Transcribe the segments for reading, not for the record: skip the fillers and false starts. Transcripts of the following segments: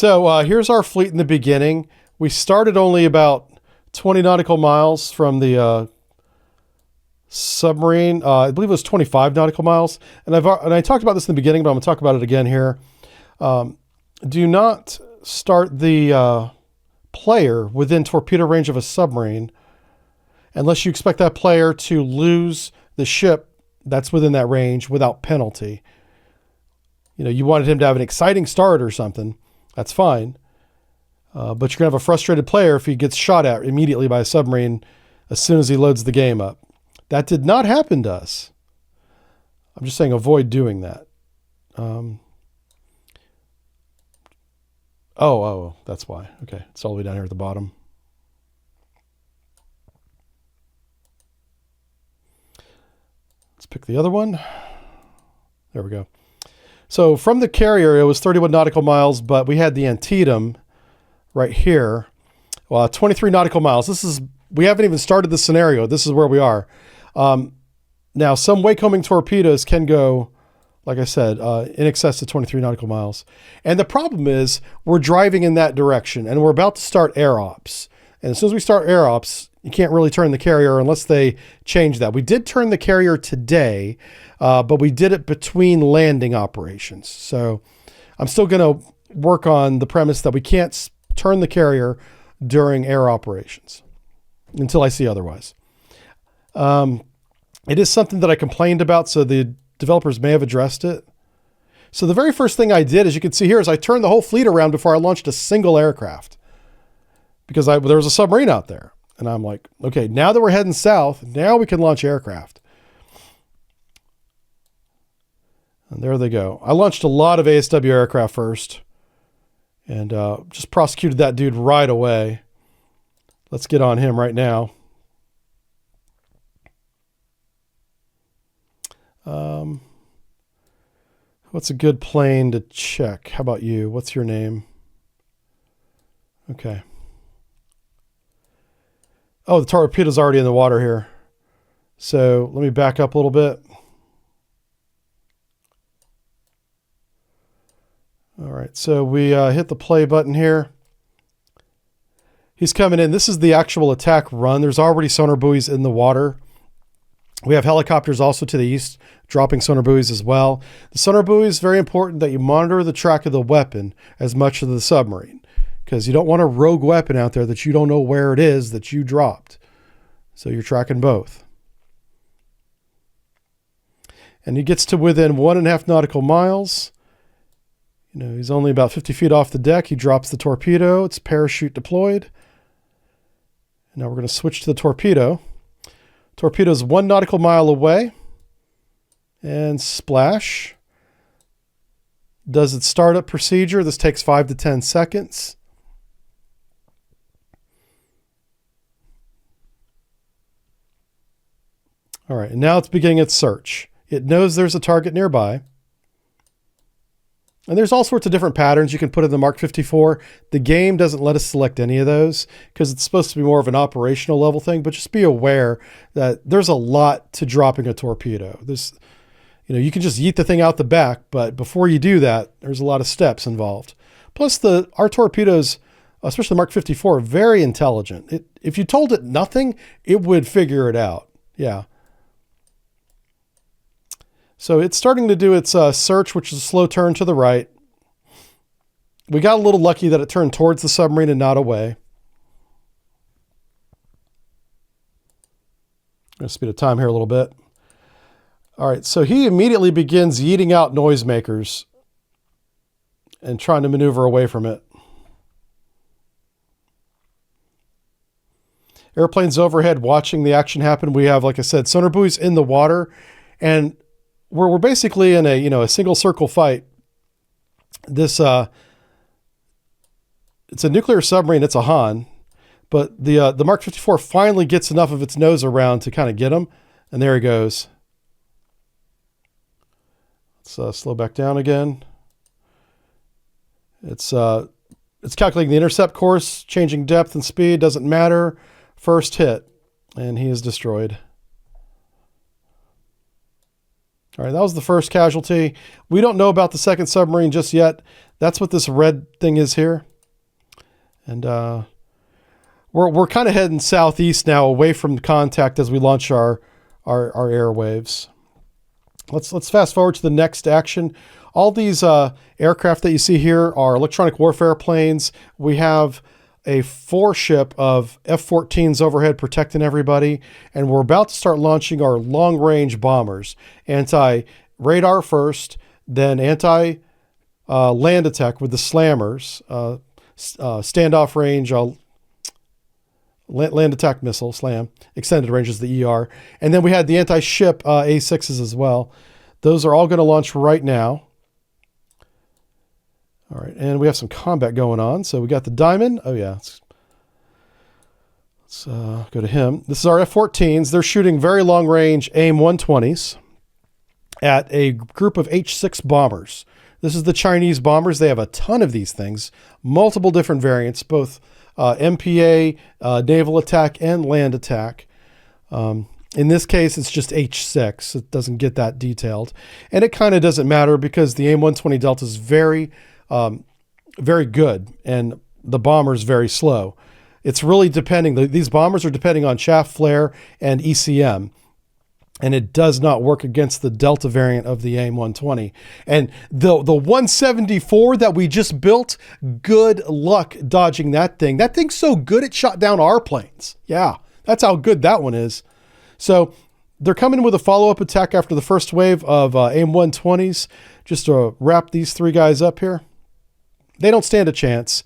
So here's our fleet in the beginning. We started only about 20 nautical miles from the submarine. I believe it was 25 nautical miles. And I talked about this in the beginning, but I'm going to talk about it again here. Do not start the player within torpedo range of a submarine unless you expect that player to lose the ship that's within that range without penalty. You know, you wanted him to have an exciting start or something. That's fine. But you're going to have a frustrated player if he gets shot at immediately by a submarine as soon as he loads the game up. That did not happen to us. I'm just saying avoid doing that. Oh, that's why. Okay, it's all the way down here at the bottom. Let's pick the other one. There we go. So from the carrier, it was 31 nautical miles, but we had the Antietam right here. 23 nautical miles. We haven't even started the scenario. This is where we are. Now, some wake-homing torpedoes can go, like I said, in excess of 23 nautical miles. And the problem is we're driving in that direction, and we're about to start air ops. And as soon as we start air ops, you can't really turn the carrier unless they change that. We did turn the carrier today, but we did it between landing operations. So I'm still going to work on the premise that we can't turn the carrier during air operations until I see otherwise. It is something that I complained about, so the developers may have addressed it. So the very first thing I did, as you can see here, is I turned the whole fleet around before I launched a single aircraft because there was a submarine out there. And I'm like, okay, now that we're heading south, now we can launch aircraft. And there they go. I launched a lot of ASW aircraft first and just prosecuted that dude right away. Let's get on him right now. What's a good plane to check? How about you? What's your name? Okay. Oh, the torpedo's already in the water here. So let me back up a little bit. All right, so we hit the play button here. He's coming in. This is the actual attack run. There's already sonar buoys in the water. We have helicopters also to the east, dropping sonar buoys as well. The sonar buoy is very important that you monitor the track of the weapon as much as the submarine, because you don't want a rogue weapon out there that you don't know where it is that you dropped. So you're tracking both. And he gets to within 1.5 nautical miles. You know, he's only about 50 feet off the deck. He drops the torpedo. It's parachute deployed. And now we're going to switch to the torpedo. Torpedo's 1 nautical mile away. And splash. Does its startup procedure. This takes 5 to 10 seconds. All right, and now it's beginning its search. It knows there's a target nearby. And there's all sorts of different patterns you can put in the Mark 54. The game doesn't let us select any of those because it's supposed to be more of an operational level thing, but just be aware that there's a lot to dropping a torpedo. You can just yeet the thing out the back, but before you do that, there's a lot of steps involved. Plus our torpedoes, especially the Mark 54, are very intelligent. If you told it nothing, it would figure it out. Yeah. So it's starting to do its search, which is a slow turn to the right. We got a little lucky that it turned towards the submarine and not away. I'm going to speed up time here a little bit. All right, so he immediately begins yeeting out noisemakers and trying to maneuver away from it. Airplanes overhead watching the action happen. We have, like I said, sonar buoys in the water, and we're basically in a single circle fight. This it's a nuclear submarine. It's a Han, but the Mark 54 finally gets enough of its nose around to kind of get him, and there he goes. Let's slow back down again. It's calculating the intercept course, changing depth and speed. Doesn't matter. First hit, and he is destroyed. All right, that was the first casualty. We don't know about the second submarine just yet. That's what this red thing is here. And we're kind of heading southeast now, away from contact as we launch our airwaves. Let's fast forward to the next action. All these aircraft that you see here are electronic warfare planes. We have a 4-ship of F-14s overhead protecting everybody, and we're about to start launching our long-range bombers. Anti-radar first, then anti-land attack with the slammers, standoff range, land attack missile, SLAM, extended range is the ER. And then we had the anti-ship A6s as well. Those are all going to launch right now. All right, and we have some combat going on. So we got the Diamond. Oh, yeah. Let's go to him. This is our F-14s. They're shooting very long-range AIM-120s at a group of H-6 bombers. This is the Chinese bombers. They have a ton of these things, multiple different variants, both MPA, naval attack, and land attack. In this case, it's just H-6. It doesn't get that detailed. And it kind of doesn't matter because the AIM-120 Delta is very good, and the bomber is very slow. It's really depending. These bombers are depending on chaff flare and ECM, and it does not work against the Delta variant of the AIM-120. And the 174 that we just built, good luck dodging that thing. That thing's so good it shot down our planes. Yeah, that's how good that one is. So they're coming with a follow-up attack after the first wave of AIM-120s. Just to wrap these 3 guys up here. They don't stand a chance.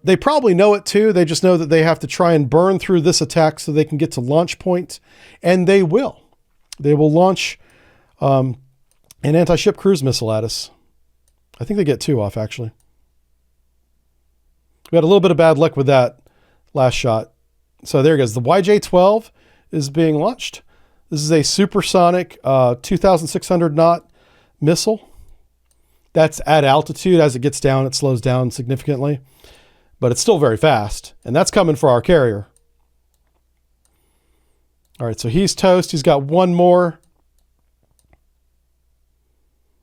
They probably know it too. They just know that they have to try and burn through this attack so they can get to launch point. And they will. They will launch an anti-ship cruise missile at us. I think they get 2 off, actually. We had a little bit of bad luck with that last shot. So there it goes. The YJ-12 is being launched. This is a supersonic 2,600 knot missile. That's at altitude. As it gets down, it slows down significantly, but it's still very fast, and that's coming for our carrier. All right, so he's toast. He's got 1 more.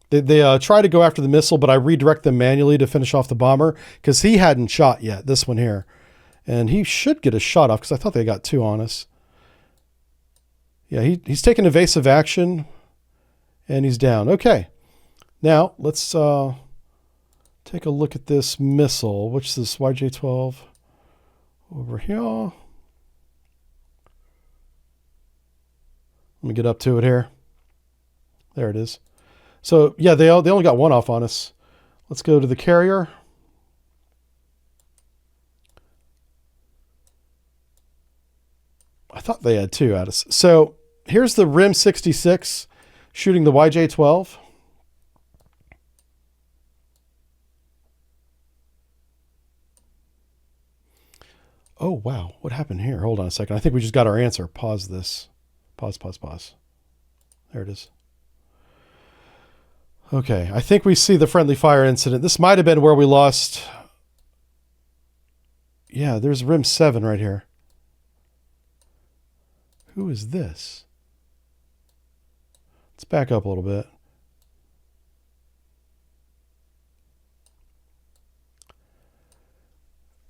They try to go after the missile, but I redirect them manually to finish off the bomber because he hadn't shot yet, this one here. And he should get a shot off because I thought they got 2 on us. Yeah, he's taking evasive action, and he's down. Okay. Now, let's take a look at this missile. Which is this YJ-12 over here? Let me get up to it here. There it is. So, yeah, they only got 1 off on us. Let's go to the carrier. I thought they had 2 at us. So, here's the RIM 66 shooting the YJ-12. Oh, wow. What happened here? Hold on a second. I think we just got our answer. Pause this. Pause. There it is. Okay. I think we see the friendly fire incident. This might have been where we lost. Yeah, there's RIM 7 right here. Who is this? Let's back up a little bit.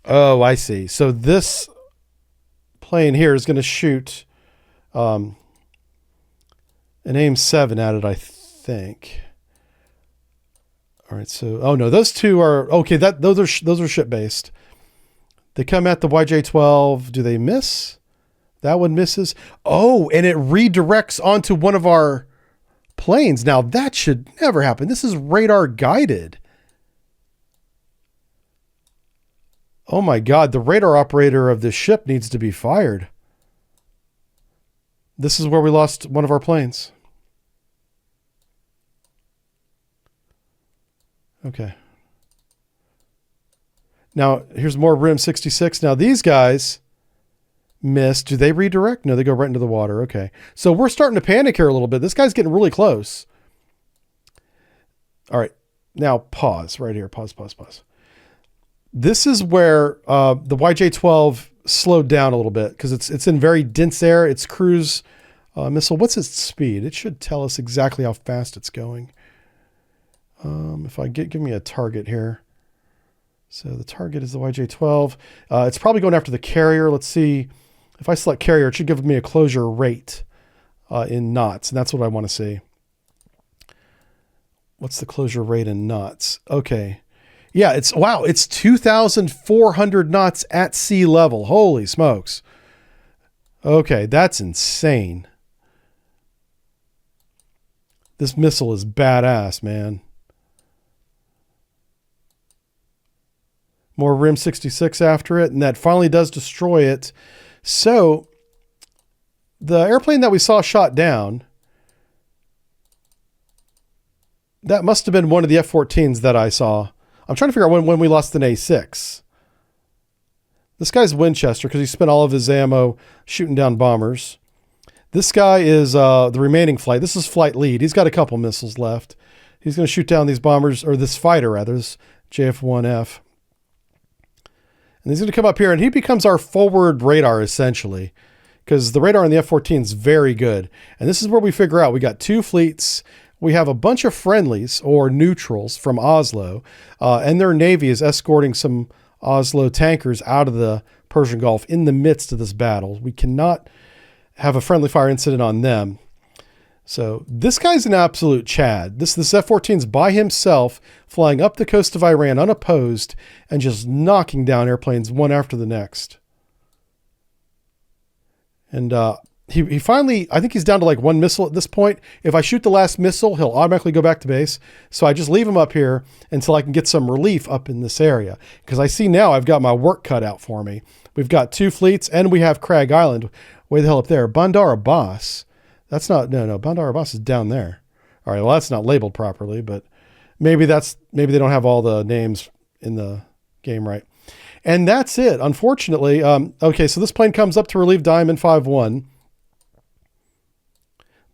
Oh, I see. So this plane here is going to shoot an AIM-7 at it, I think. All right. So, oh no, those 2 are okay. Those are ship-based. They come at the YJ-12. Do they miss? That one misses. Oh, and it redirects onto one of our planes. Now that should never happen. This is radar guided. Oh my God, the radar operator of this ship needs to be fired. This is where we lost one of our planes. Okay. Now, here's more RIM 66. Now, these guys missed. Do they redirect? No, they go right into the water. Okay. So we're starting to panic here a little bit. This guy's getting really close. All right. Now, pause right here. Pause. This is where the YJ-12 slowed down a little bit because it's in very dense air. Its cruise missile. What's its speed? It should tell us exactly how fast it's going. If I give me a target here. So the target is the YJ-12. It's probably going after the carrier. Let's see. If I select carrier, it should give me a closure rate in knots, and that's what I want to see. What's the closure rate in knots? Okay. Yeah, it's 2,400 knots at sea level. Holy smokes. Okay, that's insane. This missile is badass, man. More RIM 66 after it, and that finally does destroy it. So the airplane that we saw shot down, that must have been one of the F-14s that I saw. I'm trying to figure out when we lost an A6. This guy's Winchester because he spent all of his ammo shooting down bombers. This guy is the remaining flight. This is flight lead. He's got a couple missiles left. He's going to shoot down these bombers, or this fighter rather, this JF-1F. And he's going to come up here, and he becomes our forward radar, essentially, because the radar on the F-14 is very good. And this is where we figure out we got two fleets. We have a bunch of friendlies or neutrals from Oslo, and their Navy is escorting some Oslo tankers out of the Persian Gulf in the midst of this battle. We cannot have a friendly fire incident on them. So this guy's an absolute Chad. This F-14's by himself, flying up the coast of Iran unopposed and just knocking down airplanes one after the next. And he finally, I think he's down to like one missile at this point. If I shoot the last missile, he'll automatically go back to base. So I just leave him up here until I can get some relief up in this area. Because I see now I've got my work cut out for me. We've got two fleets, and we have Kharg Island way the hell up there. Bandar Abbas. That's not, no, Bandar Abbas is down there. All right, well, that's not labeled properly, but maybe they don't have all the names in the game right. And that's it, unfortunately. Okay, so this plane comes up to relieve Diamond 5-1.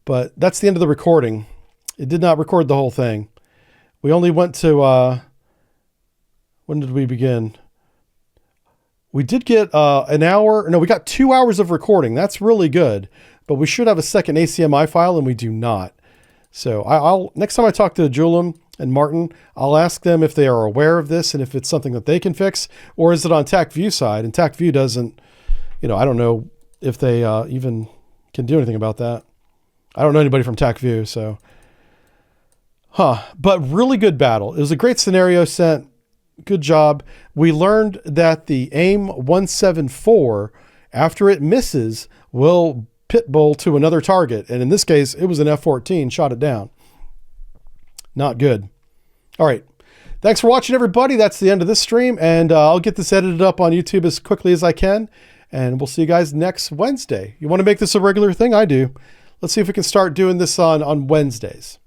But that's the end of the recording. It did not record the whole thing. We only went to, when did we begin? We did get an hour. No, we got 2 hours of recording. That's really good. But we should have a second ACMI file, and we do not. So I'll next time I talk to Julian and Martin, I'll ask them if they are aware of this and if it's something that they can fix, or is it on Tacview side? And Tacview doesn't, I don't know if they even can do anything about that. I don't know anybody from Tacview, so. But really good battle. It was a great scenario sent. Good job. We learned that the AIM-174, after it misses, will pitbull to another target. And in this case, it was an F-14, shot it down. Not good. All right. Thanks for watching, everybody. That's the end of this stream. And I'll get this edited up on YouTube as quickly as I can. And we'll see you guys next Wednesday. You want to make this a regular thing? I do. Let's see if we can start doing this on Wednesdays.